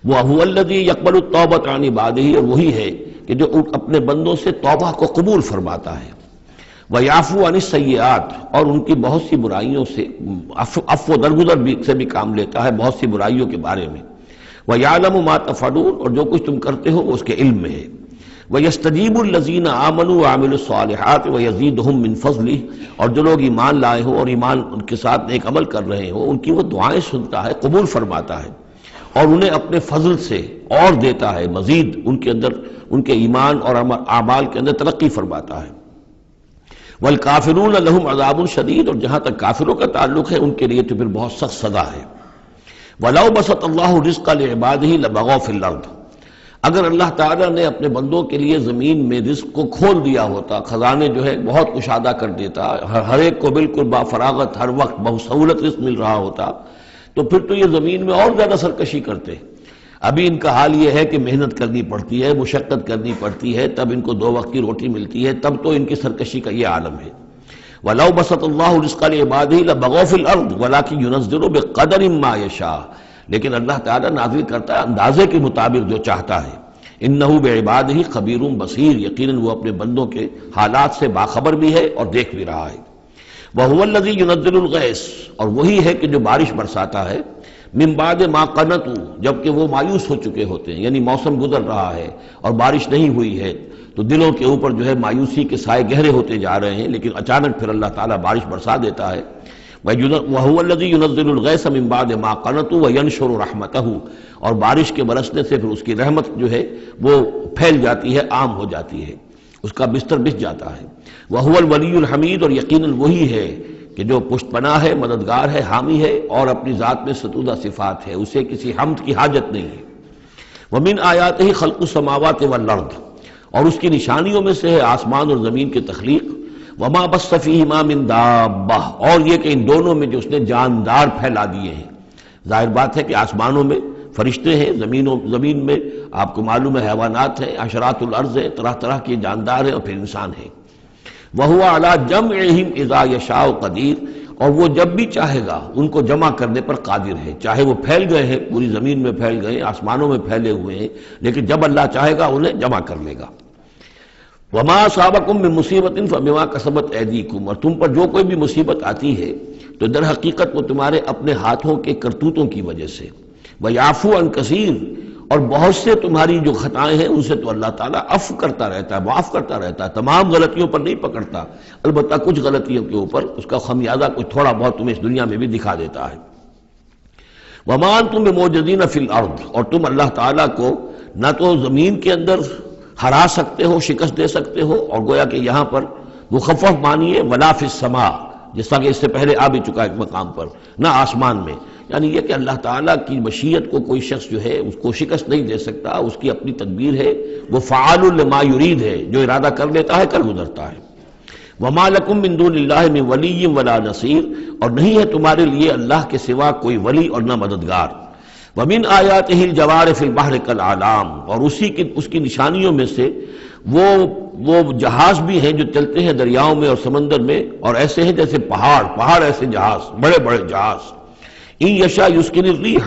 وَهُوَ الَّذِي يَقْبَلُ التَّوْبَةَ عَنْ عِبَادِهِ، اور وہی ہے کہ جو اپنے بندوں سے توبہ کو قبول فرماتا ہے، وَيَعْفُو عَنِ السَّيِّئَاتِ، اور ان کی بہت سی برائیوں سے عفو درگزر سے بھی کام لیتا ہے بہت سی برائیوں کے بارے میں، وَيَعْلَمُ مَا تَفْعَلُونَ، اور جو کچھ تم کرتے ہو وہ اس کے علم میں ہے، وَيَسْتَجِيبُ الَّذِينَ آمَنُوا وَعَمِلُوا الصَّالِحَاتِ وَيَزِيدُهُم مِّن فَضْلِهِ، اور جو لوگ ایمان لائے ہوں اور ایمان ان کے ساتھ نیک عمل کر رہے ہوں ان کی وہ دعائیں سنتا ہے، قبول فرماتا ہے، اور انہیں اپنے فضل سے اور دیتا ہے، مزید ان کے اندر ان کے ایمان اور اعمال کے اندر ترقی فرماتا ہے۔ والکافرون لہم عذاب شدید، اور جہاں تک کافروں کا تعلق ہے ان کے لیے تو پھر بہت سخت سزا ہے۔ وَلَوْ بَسَطَ اللَّهُ الرِّزْقَ لِعِبَادِهِ لَبَغَوْا فِي الْأَرْضِ، اگر اللہ تعالیٰ نے اپنے بندوں کے لیے زمین میں رزق کو کھول دیا ہوتا، خزانے جو ہے بہت کشادہ کر دیتا، ہر ایک کو بالکل با فراغت ہر وقت بسہولت رزق مل رہا ہوتا، تو پھر تو یہ زمین میں اور زیادہ سرکشی کرتے۔ ابھی ان کا حال یہ ہے کہ محنت کرنی پڑتی ہے، مشقت کرنی پڑتی ہے، تب ان کو 2 وقت کی روٹی ملتی ہے، تب تو ان کی سرکشی کا یہ عالم ہے۔ وَلَوْ بَسَطَ اللَّهُ الرِّزْقَ لِعِبَادِهِ لَبَغَوْا فِي الْأَرْضِ وَلَٰكِن يُنَزِّلُ بِقَدَرٍ مَّا يَشَاءُ، لیکن اللہ تعالیٰ نازل کرتا ہے اندازے کے مطابق جو چاہتا ہے۔ اِنَّهُ بِعِبَادِهِ خَبِيرٌ بَصِيرٌ، یقیناً وہ اپنے بندوں کے حالات سے باخبر بھی ہے اور دیکھ بھی رہا ہے۔ وَهُوَ الَّذِي يُنَزِّلُ الْغَيْثَ، اور وہی ہے کہ جو بارش برساتا ہے، من بعد ما قنطوا، جبکہ وہ مایوس ہو چکے ہوتے ہیں، یعنی موسم گزر رہا ہے اور بارش نہیں ہوئی ہے تو دلوں کے اوپر جو ہے مایوسی کے سائے گہرے ہوتے جا رہے ہیں، لیکن اچانک پھر اللہ تعالیٰ بارش برسا دیتا ہے۔ وَهُوَ الَّذِي يُنَزِّلُ الْغَيْثَ مِن بَعْدِ مَا قَنَطُوا وَيَنشُرُ رَحْمَتَهُ، اور بارش کے برسنے سے پھر اس کی رحمت جو ہے وہ پھیل جاتی ہے، عام ہو جاتی ہے، اس کا بستر بچھ جاتا ہے۔ وَهُوَ الْوَلِيُّ الْحَمِيدُ، اور یقیناً وہی ہے کہ جو پشت پناہ ہے، مددگار ہے، حامی ہے، اور اپنی ذات میں ستودہ صفات ہے، اسے کسی حمد کی حاجت نہیں ہے۔ وَمِنْ آیَاتِهِ خَلْقُ السَّمَاوَاتِ وَالْأَرْضِ، اور اس کی نشانیوں میں سے ہے آسمان اور زمین کی تخلیق۔ وَمَا بَثَّ فِيهِمَا مِن دَابَّةٍ، اور یہ کہ ان دونوں میں جو اس نے جاندار پھیلا دیے ہیں۔ ظاہر بات ہے کہ آسمانوں میں فرشتے ہیں، زمین میں آپ کو معلوم ہے حیوانات ہیں، حشرات الارض ہیں، طرح طرح کے جاندار ہیں، اور پھر انسان ہیں۔ وَهُوَ عَلَىٰ جَمْعِهِمْ إِذَا يَشَاءُ قَدِيرٌ، اور وہ جب بھی چاہے گا ان کو جمع کرنے پر قادر ہے، چاہے وہ پھیل گئے ہیں، پوری زمین میں پھیل گئے ہیں، آسمانوں میں پھیلے ہوئے ہیں، لیکن جب اللہ چاہے گا انہیں جمع کر لے گا۔ وَمَا أَصَابَكُم مِّن مُّصِيبَةٍ فَبِمَا كَسَبَتْ أَيْدِيكُمْ، اور تم پر جو کوئی بھی مصیبت آتی ہے تو در حقیقت وہ تمہارے اپنے ہاتھوں کے کرتوتوں کی وجہ سے۔ وَيَعْفُو عَن كَثِيرٍ، اور بہت سے تمہاری جو خطائیں ہیں ان سے تو اللہ تعالیٰ عفو کرتا رہتا ہے، معاف کرتا رہتا ہے، تمام غلطیوں پر نہیں پکڑتا، البتہ کچھ غلطیوں کے اوپر اس کا خمیازہ کچھ تھوڑا بہت تمہیں اس دنیا میں بھی دکھا دیتا ہے۔ وَمَا أَنتُم بِمُعْجِزِينَ فِي الْأَرْضِ، اور تم اللہ تعالیٰ کو نہ تو زمین کے اندر ہرا سکتے ہو، شکست دے سکتے ہو، اور گویا کہ یہاں پر مخفف معنی ہے وَلَا فِي السَّمَاءِ، جس طرح کہ اس سے پہلے آ بھی چکا ایک مقام پر، نہ آسمان میں، یعنی یہ کہ اللہ تعالیٰ کی مشیت کو کوئی شخص جو ہے اس کو شکست نہیں دے سکتا، اس کی اپنی تدبیر ہے، وہ فعال لما یرید ہے، جو ارادہ کر لیتا ہے کر گزرتا ہے۔ وما لکم من دون اللہ من ولی ولا نصیر، اور نہیں ہے تمہارے لیے اللہ کے سوا کوئی ولی اور نہ مددگار۔ ومن آیاتہ الجوار فی البحر کالعلام، اور اس کی نشانیوں میں سے وہ جہاز بھی ہیں جو چلتے ہیں دریاؤں میں اور سمندر میں، اور ایسے ہیں جیسے پہاڑ ایسے جہاز، بڑے بڑے جہاز۔ ان یشاء یسکن الریح،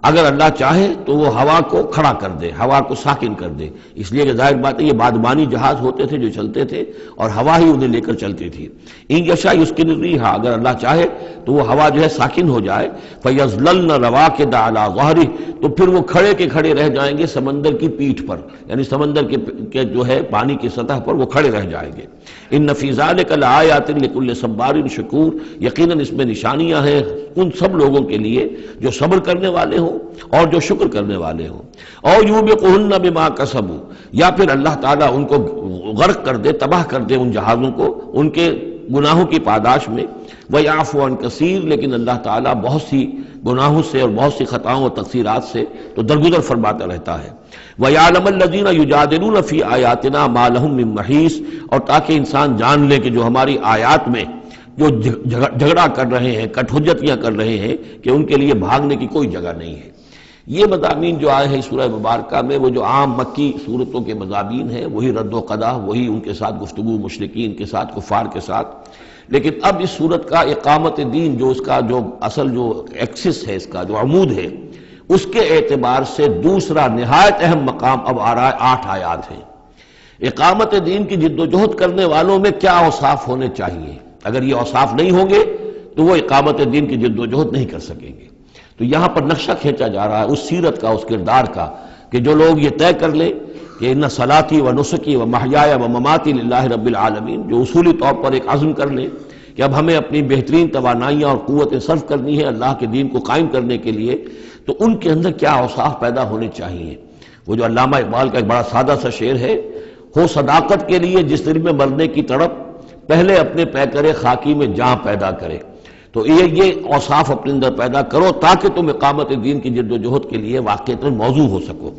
اگر اللہ چاہے تو وہ ہوا کو کھڑا کر دے، ہوا کو ساکن کر دے، اس لیے کہ ظاہر بات ہے یہ بادبانی جہاز ہوتے تھے جو چلتے تھے اور ہوا ہی انہیں لے کر چلتی تھی۔ ان یشاء یسکن الریح، اگر اللہ چاہے تو وہ ہوا جو ہے ساکن ہو جائے، فیظللن رواکد علی ظہرہ، تو پھر وہ کھڑے کے کھڑے رہ جائیں گے سمندر کی پیٹھ پر، یعنی سمندر کے جو ہے پانی کی سطح پر وہ کھڑے رہ جائیں گے۔ ان فی ذلک لآیات لکل صبار شکور، یقیناً اس میں نشانیاں ہیں ان سب لوگوں کے لیے جو صبر کرنے والے ہوں اور جو شکر کرنے والے ہوں۔ او یوبقہن بما کسبوا، یا پھر اللہ تعالیٰ ان کو غرق کر دے، تباہ کر دے ان جہازوں کو ان کے گناہوں کی پاداش میں۔ وَيَعْفُو عَن كَثِيرٍ، لیکن اللہ تعالیٰ بہت سی گناہوں سے اور بہت سی خطاؤں اور تقصیرات سے تو درگزر فرماتا رہتا ہے۔ وَيَعْلَمَ الَّذِينَ يُجَادِلُونَ فِي آيَاتِنَا مَا لَهُم مِّن مَّحِيصٍ، اور تاکہ انسان جان لے کہ جو ہماری آیات میں جو جھگڑا کر رہے ہیں، کٹ حجتیاں کر رہے ہیں، کہ ان کے لیے بھاگنے کی کوئی جگہ نہیں ہے۔ یہ مضامین جو آئے ہیں سورہ مبارکہ میں، وہ جو عام مکی صورتوں کے مضامین ہیں، وہی رد و قضا، وہی ان کے ساتھ گفتگو مشرکین کے ساتھ، کفار کے ساتھ۔ لیکن اب اس صورت کا اقامت دین، جو اس کا جو اصل جو ایکسس ہے، اس کا جو عمود ہے، اس کے اعتبار سے دوسرا نہایت اہم مقام اب آ رہا ہے، 8 آیات ہیں۔ اقامت دین کی جد و جہد کرنے والوں میں کیا اوصاف ہونے چاہیے؟ اگر یہ اوصاف نہیں ہوں گے تو وہ اقامت دین کی جد و جہد نہیں کر سکیں گے۔ تو یہاں پر نقشہ کھینچا جا رہا ہے اس سیرت کا، اس کردار کا، کہ جو لوگ یہ طے کر لیں کہ ان صلاتی و نسکی و محیای و مماتی للہ رب العالمین، جو اصولی طور پر ایک عزم کر لیں کہ اب ہمیں اپنی بہترین توانائیاں اور قوتیں صرف کرنی ہے اللہ کے دین کو قائم کرنے کے لیے، تو ان کے اندر کیا اوصاف پیدا ہونے چاہیے۔ وہ جو علامہ اقبال کا ایک بڑا سادہ سا شعر ہے، ہو صداقت کے لیے جس دل میں مرنے کی تڑپ، پہلے اپنے پیکرے خاکی میں جاں پیدا کرے۔ تو یہ اوصاف اپنے اندر پیدا کرو تاکہ تم اقامت دین کی جد و جہد کے لیے واقعتاً موضوع ہو سکو۔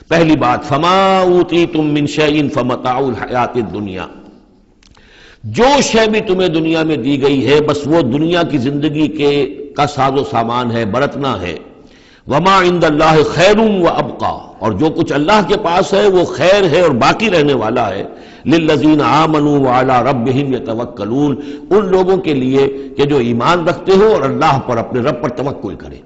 پہلی بات، فما اوتیتم من شیء فمتاع الحیات الدنیا، جو شے بھی تمہیں دنیا میں دی گئی ہے بس وہ دنیا کی زندگی کا ساز و سامان ہے، برتنا ہے۔ وما عند اللہ خیر و ابقا، اور جو کچھ اللہ کے پاس ہے وہ خیر ہے اور باقی رہنے والا ہے۔ للذین آمنوا وعلی ربہم یتوکلون، ان لوگوں کے لیے کہ جو ایمان رکھتے ہو اور اللہ پر، اپنے رب پر توکل کرے۔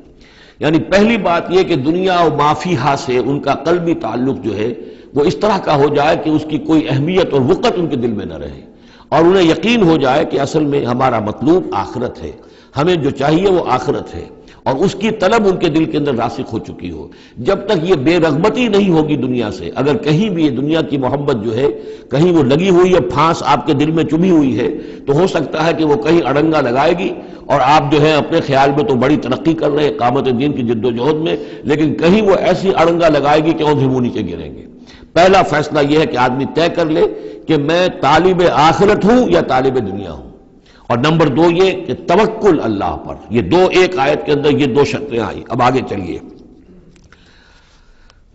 یعنی پہلی بات یہ کہ دنیا و ما فیہا سے ان کا قلبی تعلق جو ہے وہ اس طرح کا ہو جائے کہ اس کی کوئی اہمیت اور وقت ان کے دل میں نہ رہے، اور انہیں یقین ہو جائے کہ اصل میں ہمارا مطلوب آخرت ہے، ہمیں جو چاہیے وہ آخرت ہے، اور اس کی طلب ان کے دل کے اندر راسخ ہو چکی ہو۔ جب تک یہ بے رغبتی نہیں ہوگی دنیا سے، اگر کہیں بھی یہ دنیا کی محبت جو ہے کہیں وہ لگی ہوئی ہے، پھانس آپ کے دل میں چبھی ہوئی ہے، تو ہو سکتا ہے کہ وہ کہیں اڑنگا لگائے گی اور آپ جو ہے اپنے خیال میں تو بڑی ترقی کر رہے ہیں اقامت دین کی جد و جہد میں، لیکن کہیں وہ ایسی اڑنگا لگائے گی کہ اوندھے منہ نیچے گریں گے۔ پہلا فیصلہ یہ ہے کہ آدمی طے کر لے کہ میں طالب آخرت ہوں یا طالب دنیا ہوں، اور نمبر 2 یہ کہ توکل اللہ پر۔ یہ دو ایک آیت کے اندر یہ 2 شرطیں آئی۔ اب آگے چلیے،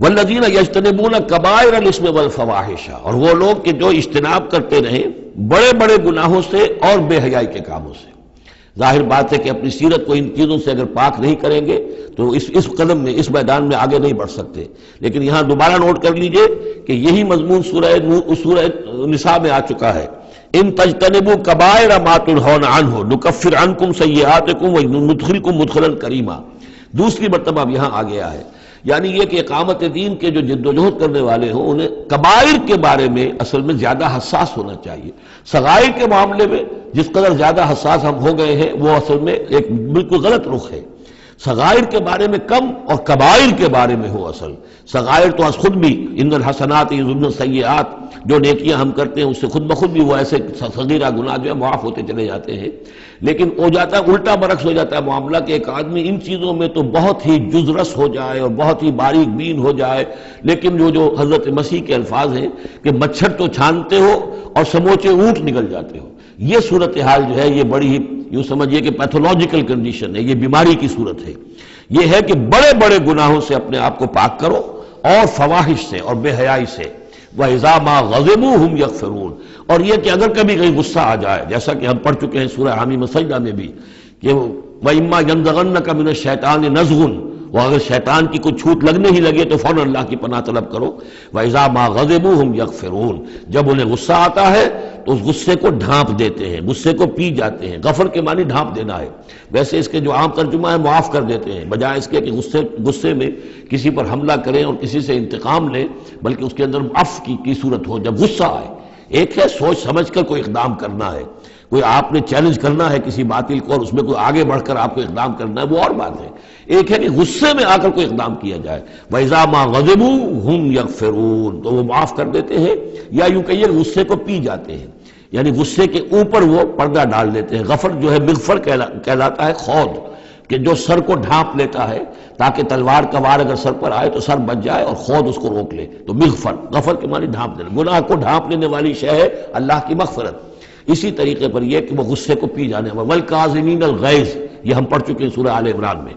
والذین یجتنبون کبائر الاسم والفواحش، اور وہ لوگ کہ جو اجتناب کرتے رہیں بڑے بڑے گناہوں سے اور بے حیائی کے کاموں سے۔ ظاہر بات ہے کہ اپنی سیرت کو ان چیزوں سے اگر پاک نہیں کریں گے تو اس قدم میں، اس میدان میں آگے نہیں بڑھ سکتے۔ لیکن یہاں دوبارہ نوٹ کر لیجئے کہ یہی مضمون سورہ نساء میں آ چکا ہے، ان تجتنبوا کبائر ما تنہون عنہ نکفر عنکم سیئاتکم وندخلکم مدخلا کریما۔ دوسری مرتبہ اب یہاں آ گیا ہے، یعنی یہ کہ اقامت دین کے جو جد و جہد کرنے والے ہوں انہیں کبائر کے بارے میں اصل میں زیادہ حساس ہونا چاہیے۔ صغائر کے معاملے میں جس قدر زیادہ حساس ہم ہو گئے ہیں وہ اصل میں ایک بالکل غلط رخ ہے۔ صغائر کے بارے میں کم اور کبائر کے بارے میں ہو اصل۔ صغائر تو از خود بھی ان الحسنات یذهبن السیئات، جو نیکیاں ہم کرتے ہیں اس سے خود بخود بھی وہ ایسے صغیرہ گناہ جو ہے معاف ہوتے چلے جاتے ہیں، لیکن ہو جاتا ہے الٹا برعکس ہو جاتا ہے معاملہ کہ ایک آدمی ان چیزوں میں تو بہت ہی جزرس ہو جائے اور بہت ہی باریک بین ہو جائے، لیکن جو حضرت مسیح کے الفاظ ہیں کہ مچھر تو چھانتے ہو اور سموچے اونٹ نکل جاتے ہو، یہ صورتحال جو ہے یہ بڑی ہی یوں سمجھیے کہ پیتھولوجیکل کنڈیشن ہے، یہ بیماری کی صورت ہے۔ یہ ہے کہ بڑے بڑے گناہوں سے اپنے آپ کو پاک کرو اور فواحش سے اور بے حیائی سے۔ وَإِذَا مَا غَضِبُوا هُمْ يَغْفِرُونَ، اور یہ کہ اگر کبھی کہیں غصہ آ جائے، جیسا کہ ہم پڑھ چکے ہیں سورہ حمیم سجدہ میں بھی کہ وَإِمَّا يَنزَغَنَّكَ مِنَ الشَّيْطَانِ نَزْغٌ، وہ اگر شیطان کی کوئی چھوٹ لگنے ہی لگے تو فوراً اللہ کی پناہ طلب کرو۔ وَإِذَا مَا غَضِبُوا هُمْ يَغْفِرُونَ، جب انہیں غصہ آتا ہے تو اس غصے کو ڈھانپ دیتے ہیں، غصے کو پی جاتے ہیں۔ غفر کے معنی ڈھانپ دینا ہے، ویسے اس کے جو عام ترجمہ ہے معاف کر دیتے ہیں، بجائے اس کے کہ غصے میں کسی پر حملہ کریں اور کسی سے انتقام لیں، بلکہ اس کے اندر عفو کی صورت ہو جب غصہ آئے۔ ایک ہے سوچ سمجھ کر کوئی اقدام کرنا ہے، کوئی آپ نے چیلنج کرنا ہے کسی باطل کو اور اس میں کوئی آگے بڑھ کر آپ کو اقدام کرنا ہے، وہ اور بات ہے۔ ایک ہے کہ غصے میں آ کر کوئی اقدام کیا جائے، وَإِذَا مَا غَضِبُوا هُمْ يَغْفِرُونَ، تو وہ معاف کر دیتے ہیں، یا یوں کہیے غصے کو پی جاتے ہیں، یعنی غصے کے اوپر وہ پردہ ڈال دیتے ہیں۔ غفر جو ہے مغفر کہلاتا ہے خود، کہ جو سر کو ڈھانپ لیتا ہے تاکہ تلوار کا وار اگر سر پر آئے تو سر بچ جائے اور خود اس کو روک لے، تو مغفر، غفر کے معنی ڈھانپ دینا، گناہ کو ڈھانپ لینے والی شے ہے اللہ کی مغفرت۔ اسی طریقے پر یہ کہ وہ غصے کو پی جانے والا، وَالْكَاظِمِينَ الْغَيْظَ، یہ ہم پڑھ چکے ہیں سورہ آل عمران میں۔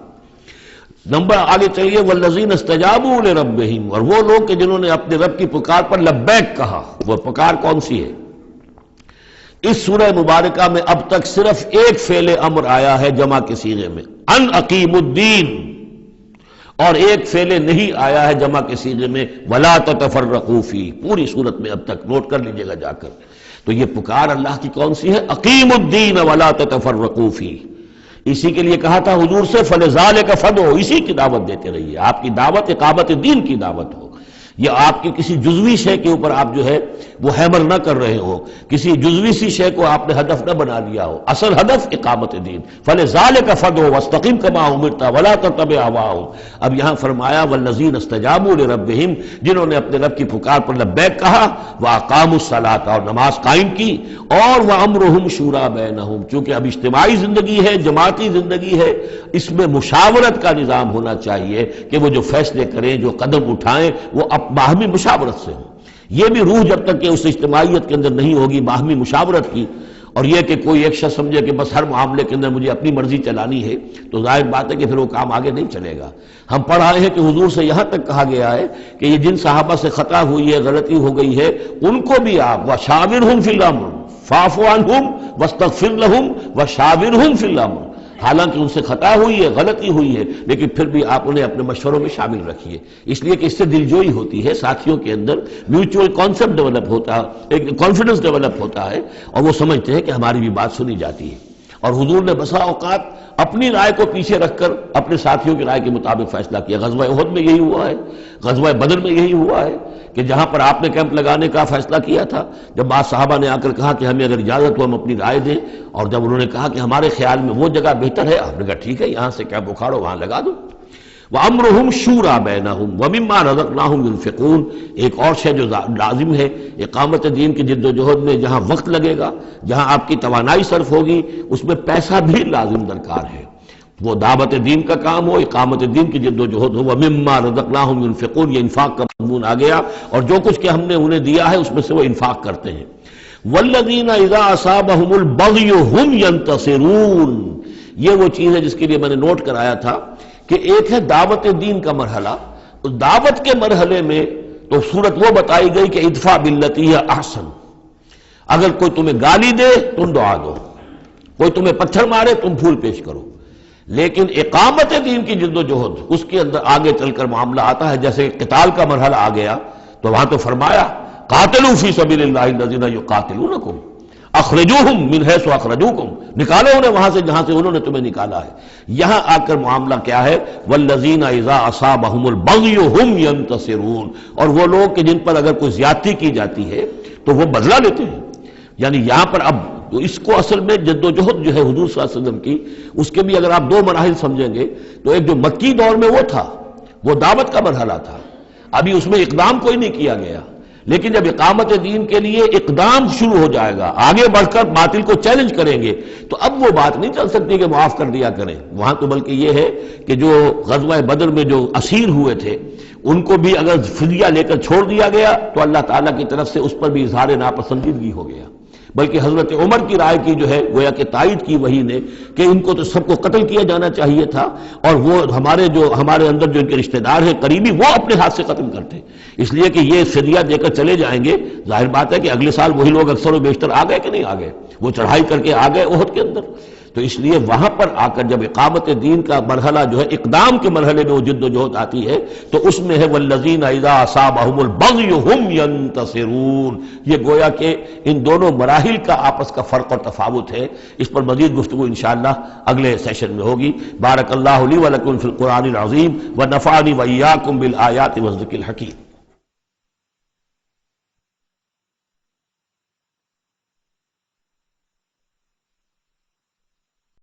نمبر آگے چلیے، وَالَّذِينَ اسْتَجَابُوا لِرَبِّهِمْ، اور وہ لوگ کہ جنہوں نے اپنے رب کی پکار پر لبیک کہا۔ وہ پکار کون سی ہے؟ اس سورہ مبارکہ میں اب تک صرف ایک فعل امر آیا ہے جمع کے صیغے میں، ان اقیم الدین، اور ایک فعل نہیں آیا ہے جمع کے صیغے میں ولا تتفرقوا فی، پوری صورت میں اب تک، نوٹ کر لیجئے گا جا کر۔ تو یہ پکار اللہ کی کون سی ہے؟ اقیم الدین ولا تتفرقوا فی، اسی کے لیے کہا تھا حضور سے فلذالک فدعو، اسی کی دعوت دیتے رہیے. آپ کی دعوت اقامت دین کی دعوت ہو، یا آپ کی کسی جزوی شے کے اوپر آپ جو ہے وہ ہیمر نہ کر رہے ہو، کسی جزوی سی شے کو آپ نے ہدف نہ بنا لیا ہو، اصل ہدف اقامت دین. فلذالک فدعو واستقم کما امرت ولا تتبع اهواءهم. اب یہاں فرمایا والذین استجابوا لربهم، جنہوں نے اپنے رب کی پکار پر لبیک کہا، واقاموا الصلاۃ، اور نماز قائم کی، اور وامرهم شورى بینہم، چونکہ اب اجتماعی زندگی ہے، جماعتی زندگی ہے، اس میں مشاورت کا نظام ہونا چاہیے کہ وہ جو فیصلے کریں، جو قدم اٹھائیں، وہ باہمی مشاورت سے ہو. یہ بھی روح جب تک کہ اس اجتماعیت کے اندر نہیں ہوگی باہمی مشاورت کی، اور یہ کہ کوئی ایک شخص سمجھے کہ بس ہر معاملے کے اندر مجھے اپنی مرضی چلانی ہے، تو ظاہر بات ہے کہ پھر وہ کام آگے نہیں چلے گا. ہم پڑھ آئے ہیں کہ حضور سے یہاں تک کہا گیا ہے کہ یہ جن صحابہ سے خطا ہوئی ہے، غلطی ہو گئی ہے، ان کو بھی آپ وشاورہم فی الامر فاعف عنہم واستغفر لہم وشاورہم فی الامر، حالانکہ ان سے خطا ہوئی ہے، غلطی ہوئی ہے، لیکن پھر بھی آپ انہیں اپنے مشوروں میں شامل رکھیے، اس لیے کہ اس سے دلجوئی ہوتی ہے، ساتھیوں کے اندر میوچول کانسیپٹ ڈیولپ ہوتا ہے، ایک کانفیڈنس ڈیولپ ہوتا ہے، اور وہ سمجھتے ہیں کہ ہماری بھی بات سنی جاتی ہے. اور حضور نے بسا اوقات اپنی رائے کو پیچھے رکھ کر اپنے ساتھیوں کی رائے کے مطابق فیصلہ کیا. غزوہ احد میں یہی ہوا ہے، غزوہ بدر میں یہی ہوا ہے کہ جہاں پر آپ نے کیمپ لگانے کا فیصلہ کیا تھا، جب بعض صحابہ نے آ کر کہا کہ ہمیں اگر اجازت ہو ہم اپنی رائے دیں، اور جب انہوں نے کہا کہ ہمارے خیال میں وہ جگہ بہتر ہے، آپ نے کہا ٹھیک ہے یہاں سے کیمپ اکھاڑو، وہاں لگا دو. وَأَمْرُهُمْ شُورَى بَيْنَهُمْ وَمِمَّا رَزَقْنَاهُمْ يُنْفِقُونَ. ایک اور شے جو لازم ہے اقامت دین کی جد و جہد میں، جہاں وقت لگے گا، جہاں آپ کی توانائی صرف ہوگی، اس میں پیسہ بھی لازم درکار ہے. وہ دعوت دین کا کام ہو، اقامت دین کی جد و جہد ہو. وَمِمَّا رَزَقْنَاهُمْ يُنْفِقُونَ، یہ انفاق کا مضمون آ گیا، اور جو کچھ کہ ہم نے انہیں دیا ہے اس میں سے وہ انفاق کرتے ہیں. وَالَّذِينَ إِذَا أَصَابَهُمُ الْبَغْيُ هُمْ يَنْتَصِرُونَ. یہ وہ چیز ہے جس کے لیے میں نے نوٹ کرایا تھا کہ ایک ہے دعوت دین کا مرحلہ، اس دعوت کے مرحلے میں تو صورت وہ بتائی گئی کہ ادفع باللتی ہی احسن. اگر کوئی تمہیں گالی دے تم دعا دو، کوئی تمہیں پتھر مارے تم پھول پیش کرو. لیکن اقامت دین کی جد و جہد، اس کے اندر آگے چل کر معاملہ آتا ہے. جیسے قتال کا مرحلہ آ گیا تو وہاں تو فرمایا قاتلوا فی سبیل اللہ الذین یقاتلونکم اخرجوہم من حیث اخرجوکم، نکالو انہیں وہاں سے جہاں سے انہوں نے تمہیں نکالا ہے. یہاں آ کر معاملہ کیا ہے؟ والذین اذا اصابہم البغی ہم ینتصرون، اور وہ لوگ کہ جن پر اگر کوئی زیادتی کی جاتی ہے تو وہ بدلہ لیتے ہیں. یعنی یہاں پر اب تو اس کو اصل میں جد و جہد جو ہے حضور صلی اللہ علیہ وسلم کی، اس کے بھی اگر آپ دو مراحل سمجھیں گے تو ایک جو مکی دور میں وہ تھا، وہ دعوت کا مرحلہ تھا، ابھی اس میں اقدام کوئی نہیں کیا گیا. لیکن جب اقامت دین کے لیے اقدام شروع ہو جائے گا، آگے بڑھ کر باطل کو چیلنج کریں گے، تو اب وہ بات نہیں چل سکتی کہ معاف کر دیا کریں. وہاں تو بلکہ یہ ہے کہ جو غزوہ بدر میں جو اسیر ہوئے تھے ان کو بھی اگر فدیہ لے کر چھوڑ دیا گیا تو اللہ تعالیٰ کی طرف سے اس پر بھی اظہار ناپسندیدگی ہو گیا. بلکہ حضرت عمر کی رائے کی جو ہے گویا کہ تائید کی وہی نے کہ ان کو تو سب کو قتل کیا جانا چاہیے تھا، اور وہ ہمارے اندر جو ان کے رشتہ دار ہیں قریبی، وہ اپنے ہاتھ سے ختم کرتے، اس لیے کہ یہ فدیہ دے کر چلے جائیں گے. ظاہر بات ہے کہ اگلے سال وہی لوگ اکثر و بیشتر آ گئے کہ نہیں آ گئے، وہ چڑھائی کر کے آ گئے احد کے اندر. تو اس لیے وہاں پر آ کر جب اقامت دین کا مرحلہ جو ہے اقدام کے مرحلے میں وہ جد و جہد آتی ہے تو اس میں ہے والذین اذا اصابہم البغی ہم ینتصرون. یہ گویا کہ ان دونوں مراحل کا آپس کا فرق اور تفاوت ہے. اس پر مزید گفتگو انشاءاللہ اگلے سیشن میں ہوگی. بارک اللہ لی ولکم فی القرآن العظیم ونفعنی وإیاکم بالآیات والذکر الحکیم.